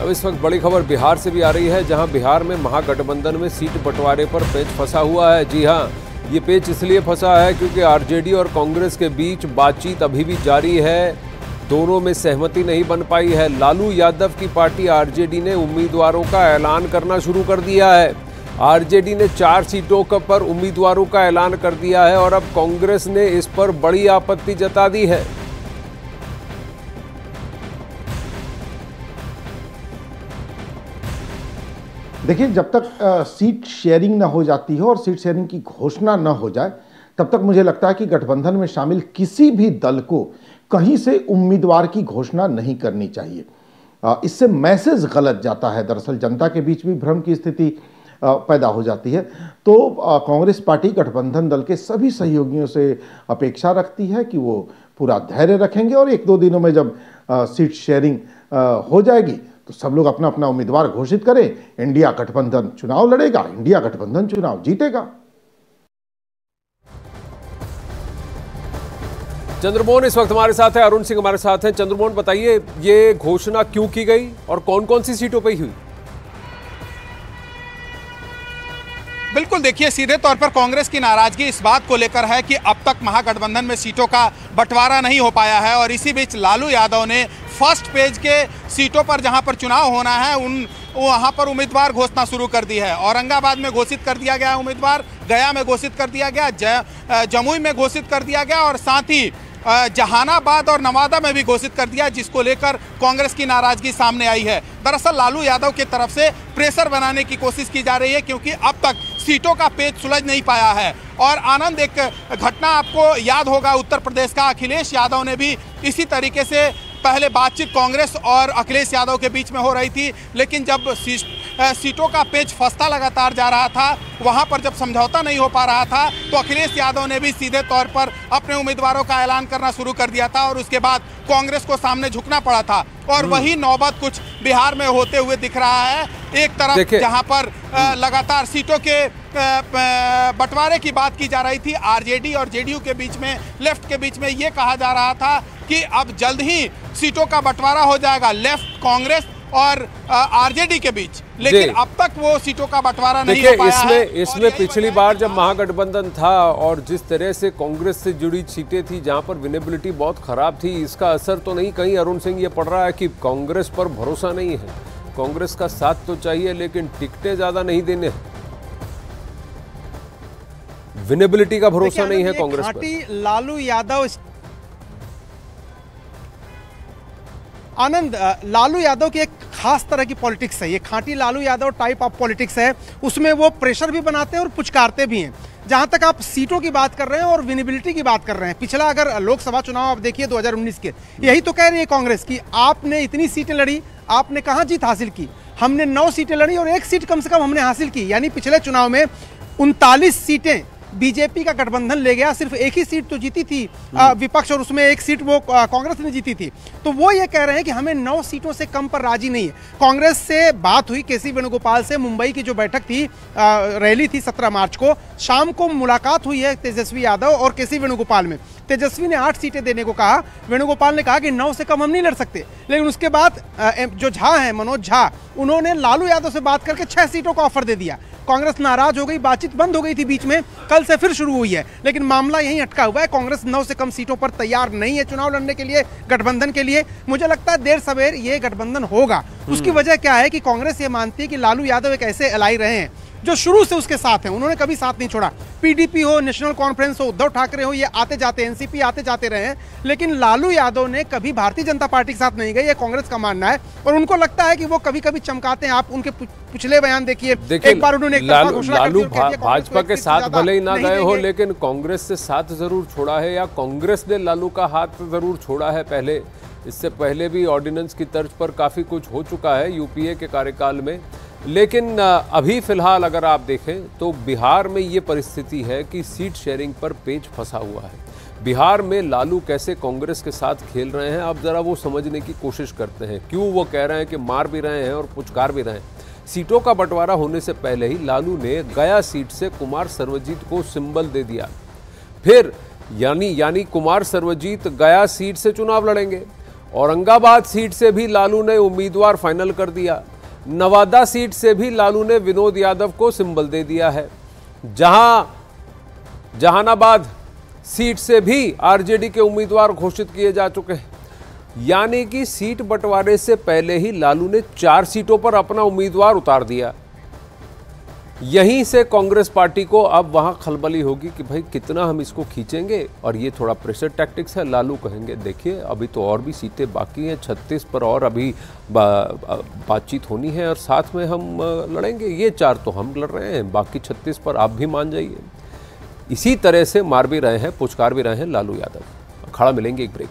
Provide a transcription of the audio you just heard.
अब इस वक्त बड़ी खबर बिहार से भी आ रही है, जहां बिहार में महागठबंधन में सीट बंटवारे पर पेच फंसा हुआ है। जी हां, ये पेच इसलिए फंसा है क्योंकि आरजेडी और कांग्रेस के बीच बातचीत अभी भी जारी है। दोनों में सहमति नहीं बन पाई है। लालू यादव की पार्टी आरजेडी ने उम्मीदवारों का ऐलान करना शुरू कर दिया है। आरजेडी ने 4 सीटों पर उम्मीदवारों का ऐलान कर दिया है और अब कांग्रेस ने इस पर बड़ी आपत्ति जता दी है। देखिए, जब तक सीट शेयरिंग ना हो जाती है और सीट शेयरिंग की घोषणा ना हो जाए, तब तक मुझे लगता है कि गठबंधन में शामिल किसी भी दल को कहीं से उम्मीदवार की घोषणा नहीं करनी चाहिए। इससे मैसेज गलत जाता है। दरअसल जनता के बीच भी भ्रम की स्थिति पैदा हो जाती है। तो कांग्रेस पार्टी गठबंधन दल के सभी सहयोगियों से अपेक्षा रखती है कि वो पूरा धैर्य रखेंगे और 1-2 दिनों में जब सीट शेयरिंग हो जाएगी तो सब लोग अपना अपना उम्मीदवार घोषित करें। इंडिया गठबंधन चुनाव लड़ेगा, इंडिया गठबंधन चुनाव जीतेगा। चंद्रमोहन इस वक्त हमारे साथ है, अरुण सिंह हमारे साथ हैं। चंद्रमोहन, बताइए ये घोषणा क्यों की गई और कौन कौन सी सीटों पर हुई? बिल्कुल, देखिए, सीधे तौर पर कांग्रेस की नाराजगी इस बात को लेकर है कि अब तक महागठबंधन में सीटों का बंटवारा नहीं हो पाया है और इसी बीच लालू यादव ने फर्स्ट पेज के सीटों पर जहां पर चुनाव होना है वहां पर उम्मीदवार घोषणा शुरू कर दी है। औरंगाबाद में घोषित कर दिया गया उम्मीदवार, गया में घोषित कर दिया गया, जमुई में घोषित कर दिया गया और साथ ही जहानाबाद और नवादा में भी घोषित कर दिया, जिसको लेकर कांग्रेस की नाराजगी सामने आई है। दरअसल लालू यादव की तरफ से प्रेशर बनाने की कोशिश की जा रही है क्योंकि अब तक सीटों का पेच सुलझ नहीं पाया है। और आनंद, एक घटना आपको याद होगा, उत्तर प्रदेश का अखिलेश यादव ने भी इसी तरीके से पहले बातचीत कांग्रेस और अखिलेश यादव के बीच में हो रही थी, लेकिन जब सीटों का पेच फंसता लगातार जा रहा था, वहां पर जब समझौता नहीं हो पा रहा था, तो अखिलेश यादव ने भी सीधे तौर पर अपने उम्मीदवारों का ऐलान करना शुरू कर दिया था और उसके बाद कांग्रेस को सामने झुकना पड़ा था। और वही नौबत कुछ बिहार में होते हुए दिख रहा है। एक तरफ जहां पर लगातार सीटों के बंटवारे की बात की जा रही थी, आरजेडी और जेडीयू के बीच में, लेफ्ट के बीच में ये कहा जा रहा था कि अब जल्द ही सीटों का बंटवारा हो जाएगा लेफ्ट, कांग्रेस और आरजेडी के बीच, लेकिन अब तक वो सीटों का बंटवारा नहीं हो पाया है। इसमें पिछली बार जब महागठबंधन था और जिस तरह से कांग्रेस से जुड़ी सीटें थी जहां पर विनेबिलिटी बहुत खराब थी, इसका असर तो नहीं कहीं अरुण सिंह ये पड़ रहा है कि कांग्रेस पर भरोसा नहीं है? कांग्रेस का साथ तो चाहिए लेकिन टिकटें ज्यादा नहीं देने हैं, विनेबिलिटी का भरोसा नहीं है कांग्रेस पर। लालू यादव आनंद, लालू यादव की एक खास तरह की पॉलिटिक्स है, ये खांटी Lalu Yadav type of politics है। उसमें वो प्रेशर भी बनाते हैं और पुचकारते भी हैं। जहां तक आप सीटों की बात कर रहे हैं और विनेबिलिटी की बात कर रहे हैं, पिछला अगर लोकसभा चुनाव आप देखिए 2019 के, यही तो कह रही है कांग्रेस की आपने इतनी सीटें लड़ी, आपने कहां जीत हासिल की? हमने 9 सीटें लड़ी और 1 सीट कम से कम हमने हासिल की। यानी पिछले चुनाव में 39 सीटें बीजेपी का गठबंधन ले गया, सिर्फ 1 ही सीट तो जीती थी विपक्ष और उसमें 1 सीट वो कांग्रेस ने जीती थी। तो वो ये कह रहे हैं कि हमें 9 सीटों से कम पर राजी नहीं है। कांग्रेस से बात हुई केसी वेणुगोपाल से, मुंबई की जो बैठक थी, रैली थी 17 मार्च को, शाम को मुलाकात हुई है तेजस्वी यादव और केसी वेणुगोपाल में। तेजस्वी ने 8 सीटें देने को कहा, वेणुगोपाल ने कहा कि 9 से कम हम नहीं लड़ सकते। लेकिन उसके बाद जो झा है, मनोज झा, उन्होंने लालू यादव से बात करके 6 सीटों का ऑफर दे दिया। कांग्रेस नाराज हो गई, बातचीत बंद हो गई थी बीच में, कल से फिर शुरू हुई है, लेकिन मामला यहीं अटका हुआ है। कांग्रेस 9 से कम सीटों पर तैयार नहीं है चुनाव लड़ने के लिए, गठबंधन के लिए। मुझे लगता है देर सवेर ये गठबंधन होगा। उसकी वजह क्या है कि कांग्रेस ये मानती है कि लालू यादव एक ऐसे एलाई रहे हैं जो शुरू से उसके साथ हैं, उन्होंने कभी साथ नहीं छोड़ा। पीडीपी हो, नेशनल कॉन्फ्रेंस हो, उद्धव ठाकरे हो, ये आते जाते, एनसीपी आते जाते रहे हैं, लेकिन लालू यादव ने कभी भारतीय जनता पार्टी के साथ नहीं गए, ये कांग्रेस का मानना है। और उनको लगता है कि वो कभी कभी चमकाते हैं। आप उनके पिछले बयान देखिए, एक बार उन्होंने लालू भाजपा के साथ भले ही ना गए हो, लेकिन कांग्रेस से साथ जरूर छोड़ा है, या कांग्रेस ने लालू का हाथ जरूर छोड़ा है पहले। इससे पहले भी ऑर्डिनेंस की तर्ज पर काफी कुछ हो चुका है यूपीए के कार्यकाल में। लेकिन अभी फिलहाल अगर आप देखें तो बिहार में ये परिस्थिति है कि सीट शेयरिंग पर पेच फंसा हुआ है। बिहार में लालू कैसे कांग्रेस के साथ खेल रहे हैं, अब जरा वो समझने की कोशिश करते हैं। क्यों वो कह रहे हैं कि मार भी रहे हैं और पुचकार भी रहे हैं। सीटों का बंटवारा होने से पहले ही लालू ने गया सीट से कुमार सर्वजीत को सिंबल दे दिया। फिर यानी कुमार सर्वजीत गया सीट से चुनाव लड़ेंगे औरंगाबाद सीट से भी लालू ने उम्मीदवार फाइनल कर दिया। नवादा सीट से भी लालू ने विनोद यादव को सिंबल दे दिया है। जहानाबाद सीट से भी आरजेडी के उम्मीदवार घोषित किए जा चुके हैं। यानी कि सीट बंटवारे से पहले ही लालू ने 4 सीटों पर अपना उम्मीदवार उतार दिया। यहीं से कांग्रेस पार्टी को अब वहां खलबली होगी कि भाई कितना हम इसको खींचेंगे, और ये थोड़ा प्रेशर टैक्टिक्स है। लालू कहेंगे देखिए अभी तो और भी सीटें बाकी हैं, 36 पर और अभी बातचीत होनी है और साथ में हम लड़ेंगे। ये 4 तो हम लड़ रहे हैं, बाकी 36 पर आप भी मान जाइए। इसी तरह से मार भी रहे हैं, पुचकार भी रहे हैं लालू यादव। अखाड़ा मिलेंगे एक ब्रेक।